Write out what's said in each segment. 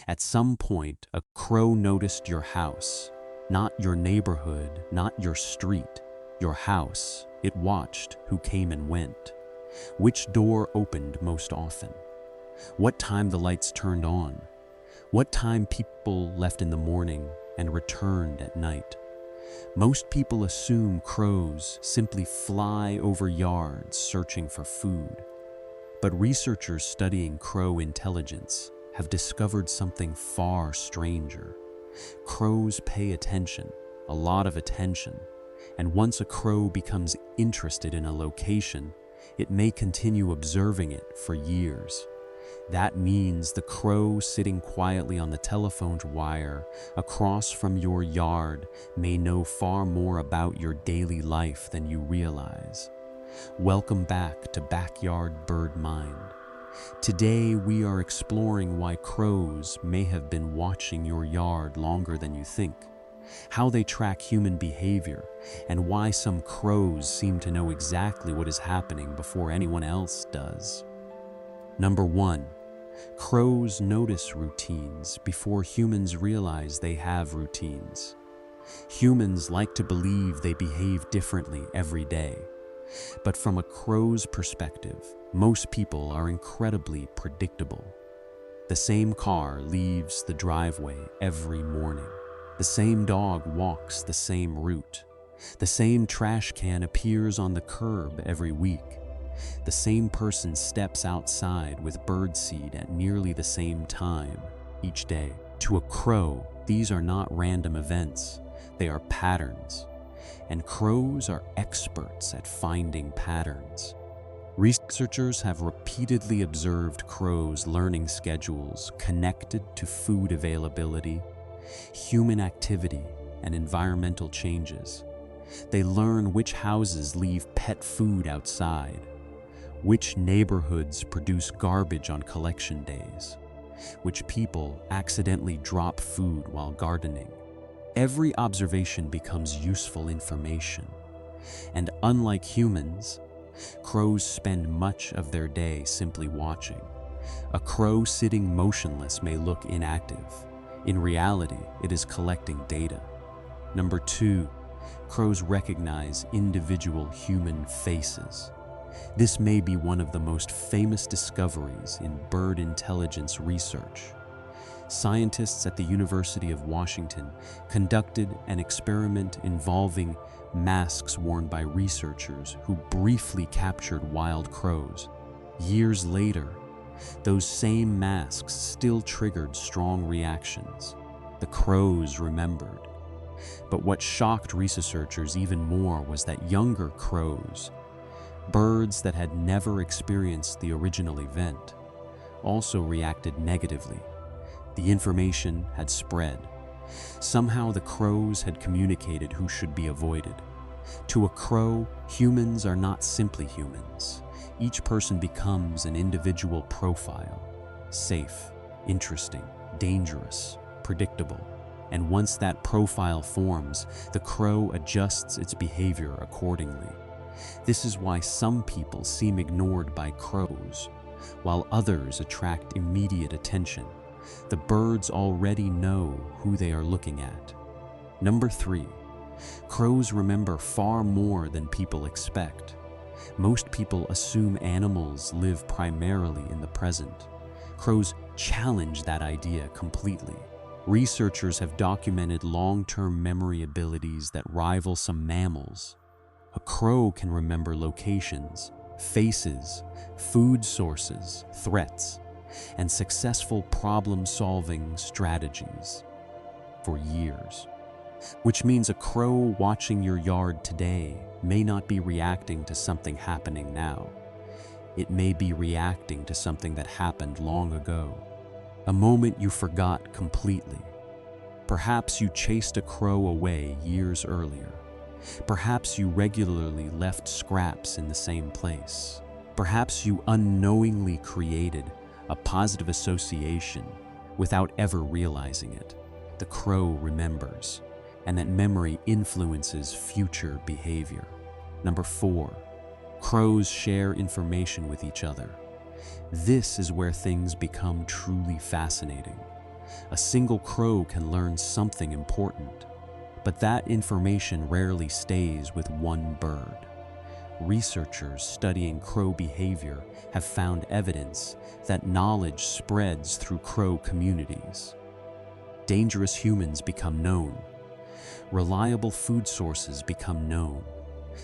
At some point, a crow noticed your house, not your neighborhood, not your street, your house. It watched who came and went, which door opened most often, what time the lights turned on, what time people left in the morning and returned at night. Most people assume crows simply fly over yards searching for food. But researchers studying crow intelligence have discovered something far stranger. Crows pay attention, a lot of attention, and once a crow becomes interested in a location, it may continue observing it for years. That means the crow sitting quietly on the telephone wire across from your yard may know far more about your daily life than you realize. Welcome back to Backyard Bird Mind. Today we are exploring why crows may have been watching your yard longer than you think, how they track human behavior, and why some crows seem to know exactly what is happening before anyone else does. Number 1. Crows notice routines before humans realize they have routines. Humans like to believe they behave differently every day. But from a crow's perspective, most people are incredibly predictable. The same car leaves the driveway every morning. The same dog walks the same route. The same trash can appears on the curb every week. The same person steps outside with birdseed at nearly the same time each day. To a crow, these are not random events. They are patterns. And crows are experts at finding patterns. Researchers have repeatedly observed crows' learning schedules connected to food availability, human activity, and environmental changes. They learn which houses leave pet food outside, which neighborhoods produce garbage on collection days, which people accidentally drop food while gardening. Every observation becomes useful information. And unlike humans, crows spend much of their day simply watching. A crow sitting motionless may look inactive. In reality, it is collecting data. Number 2, crows recognize individual human faces. This may be one of the most famous discoveries in bird intelligence research. Scientists at the University of Washington conducted an experiment involving masks worn by researchers who briefly captured wild crows. Years later, those same masks still triggered strong reactions. The crows remembered. But what shocked researchers even more was that younger crows, birds that had never experienced the original event, also reacted negatively. The information had spread. Somehow the crows had communicated who should be avoided. To a crow, humans are not simply humans. Each person becomes an individual profile: safe, interesting, dangerous, predictable. And once that profile forms, the crow adjusts its behavior accordingly. This is why some people seem ignored by crows, while others attract immediate attention. The birds already know who they are looking at. Number 3, crows remember far more than people expect. Most people assume animals live primarily in the present. Crows challenge that idea completely. Researchers have documented long-term memory abilities that rival some mammals. A crow can remember locations, faces, food sources, threats, and successful problem-solving strategies for years. Which means a crow watching your yard today may not be reacting to something happening now. It may be reacting to something that happened long ago, a moment you forgot completely. Perhaps you chased a crow away years earlier. Perhaps you regularly left scraps in the same place. Perhaps you unknowingly created a positive association without ever realizing it. The crow remembers, and that memory influences future behavior. Number 4, crows share information with each other. This is where things become truly fascinating. A single crow can learn something important, but that information rarely stays with one bird. Researchers studying crow behavior have found evidence that knowledge spreads through crow communities. Dangerous humans become known. Reliable food sources become known.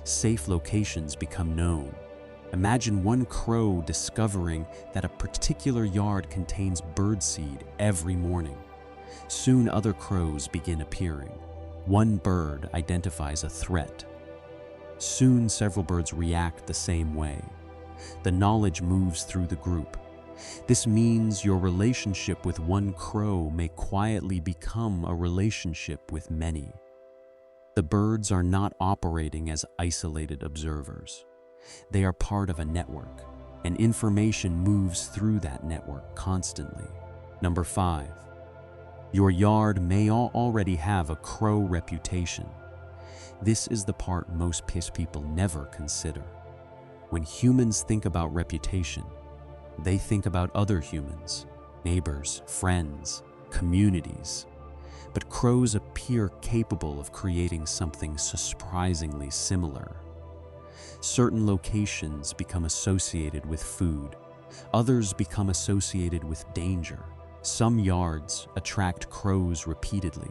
Safe locations become known. Imagine one crow discovering that a particular yard contains birdseed every morning. Soon other crows begin appearing. One bird identifies a threat. Soon several birds react the same way. The knowledge moves through the group. This means your relationship with one crow may quietly become a relationship with many. The birds are not operating as isolated observers. They are part of a network, and information moves through that network constantly. Number 5. Your yard may already have a crow reputation. This is the part most people never consider. When humans think about reputation, they think about other humans, neighbors, friends, communities. But crows appear capable of creating something surprisingly similar. Certain locations become associated with food. Others become associated with danger. Some yards attract crows repeatedly.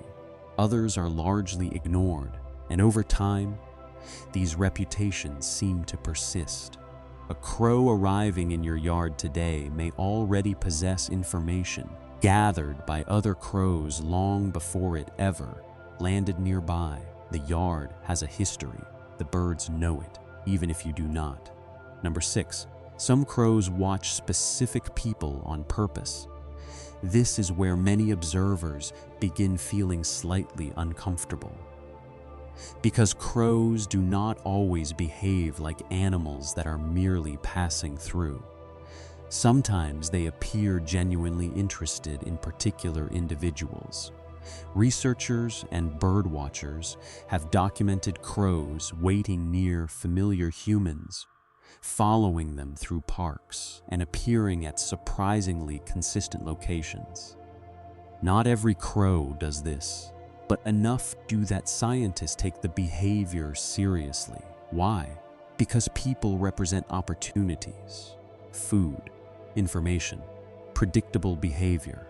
Others are largely ignored. And over time, these reputations seem to persist. A crow arriving in your yard today may already possess information gathered by other crows long before it ever landed nearby. The yard has a history. The birds know it, even if you do not. Number 6. Some crows watch specific people on purpose. This is where many observers begin feeling slightly uncomfortable. Because crows do not always behave like animals that are merely passing through. Sometimes they appear genuinely interested in particular individuals. Researchers and bird watchers have documented crows waiting near familiar humans, following them through parks, and appearing at surprisingly consistent locations. Not every crow does this, but enough do that scientists take the behavior seriously. Why? Because people represent opportunities, food, information, predictable behavior.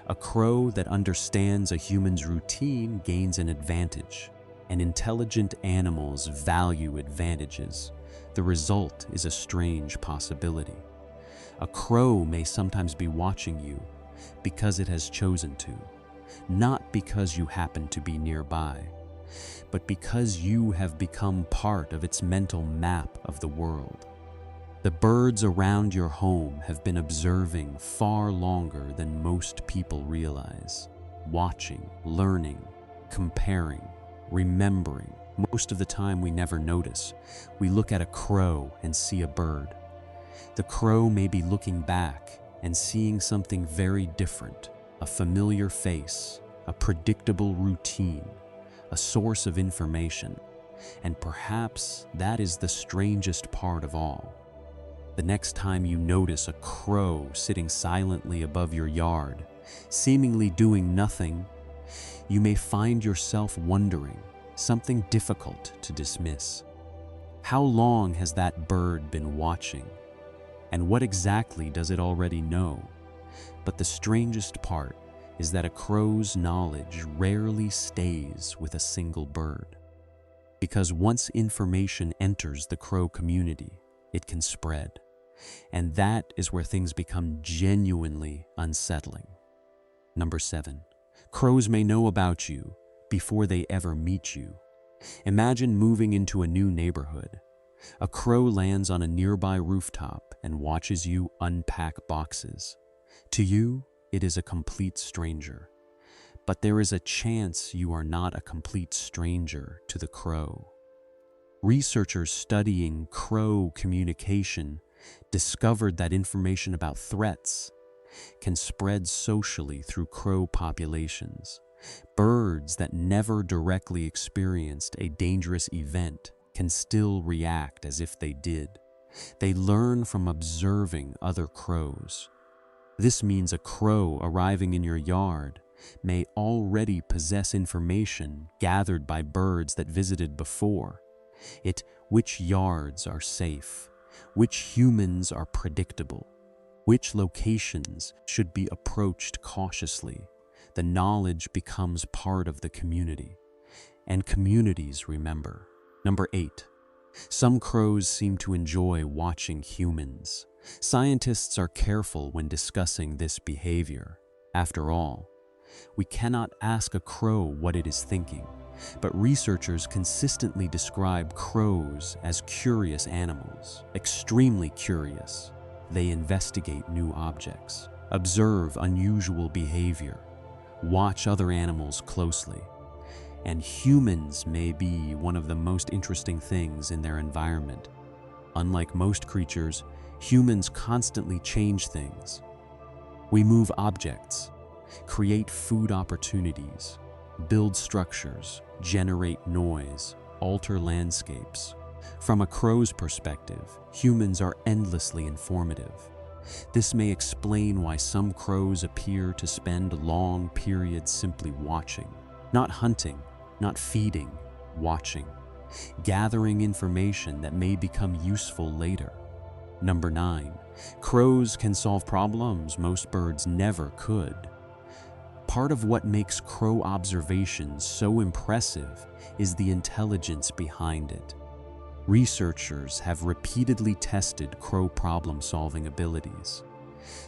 A crow that understands a human's routine gains an advantage, and intelligent animals value advantages. The result is a strange possibility. A crow may sometimes be watching you because it has chosen to, not because you happen to be nearby, but because you have become part of its mental map of the world. The birds around your home have been observing far longer than most people realize, watching, learning, comparing, remembering. Most of the time we never notice. We look at a crow and see a bird. The crow may be looking back and seeing something very different, a familiar face, a predictable routine, a source of information, and perhaps that is the strangest part of all. The next time you notice a crow sitting silently above your yard, seemingly doing nothing, you may find yourself wondering, something difficult to dismiss. How long has that bird been watching? And what exactly does it already know? But the strangest part is that a crow's knowledge rarely stays with a single bird. Because once information enters the crow community, it can spread. And that is where things become genuinely unsettling. Number 7. Crows may know about you before they ever meet you. Imagine moving into a new neighborhood. A crow lands on a nearby rooftop and watches you unpack boxes. To you, it is a complete stranger. But there is a chance you are not a complete stranger to the crow. Researchers studying crow communication discovered that information about threats can spread socially through crow populations. Birds that never directly experienced a dangerous event can still react as if they did. They learn from observing other crows. This means a crow arriving in your yard may already possess information gathered by birds that visited before. Which yards are safe, which humans are predictable, which locations should be approached cautiously. The knowledge becomes part of the community, and communities remember. Number 8. Some crows seem to enjoy watching humans. Scientists are careful when discussing this behavior. After all, we cannot ask a crow what it is thinking, but researchers consistently describe crows as curious animals, extremely curious. They investigate new objects, observe unusual behavior, watch other animals closely, and humans may be one of the most interesting things in their environment. Unlike most creatures, humans constantly change things. We move objects, create food opportunities, build structures, generate noise, alter landscapes. From a crow's perspective, humans are endlessly informative. This may explain why some crows appear to spend long periods simply watching, not hunting, not feeding, watching, gathering information that may become useful later. Number 9. Crows can solve problems most birds never could. Part of what makes crow observations so impressive is the intelligence behind it. Researchers have repeatedly tested crow problem-solving abilities.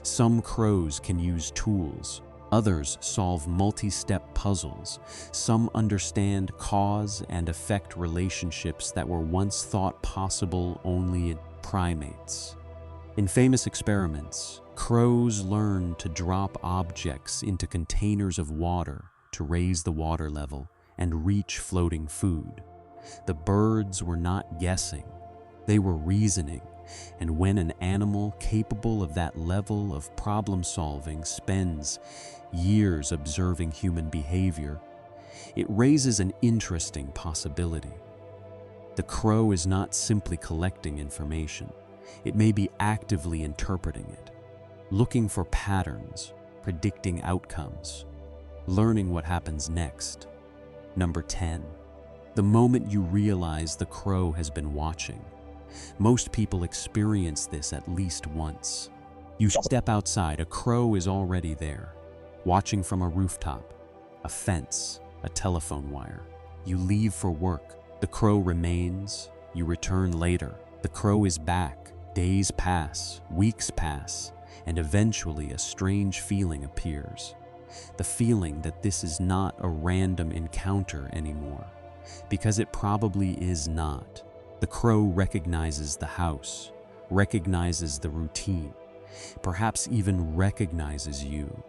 Some crows can use tools, others solve multi-step puzzles, some understand cause and effect relationships that were once thought possible only in primates. In famous experiments, crows learn to drop objects into containers of water to raise the water level and reach floating food. The birds were not guessing, they were reasoning, and when an animal capable of that level of problem solving spends years observing human behavior, it raises an interesting possibility. The crow is not simply collecting information, it may be actively interpreting it, looking for patterns, predicting outcomes, learning what happens next. Number 10. The moment you realize the crow has been watching. Most people experience this at least once. You step outside, a crow is already there, watching from a rooftop, a fence, a telephone wire. You leave for work, the crow remains, you return later, the crow is back. Days pass, weeks pass, and eventually a strange feeling appears. The feeling that this is not a random encounter anymore, because it probably is not. The crow recognizes the house, recognizes the routine, perhaps even recognizes you.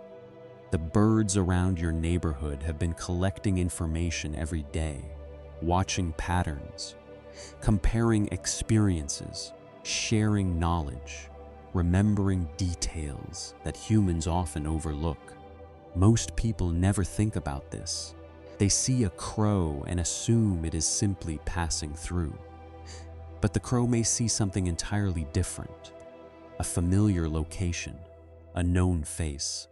The birds around your neighborhood have been collecting information every day, watching patterns, comparing experiences, sharing knowledge, remembering details that humans often overlook. Most people never think about this. They see a crow and assume it is simply passing through. But the crow may see something entirely different. A familiar location, a known face,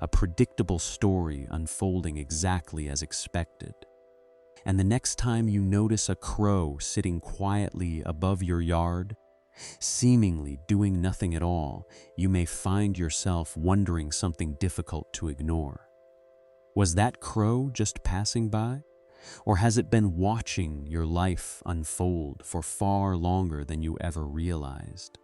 a predictable story unfolding exactly as expected. And the next time you notice a crow sitting quietly above your yard, seemingly doing nothing at all, you may find yourself wondering something difficult to ignore. Was that crow just passing by? Or has it been watching your life unfold for far longer than you ever realized?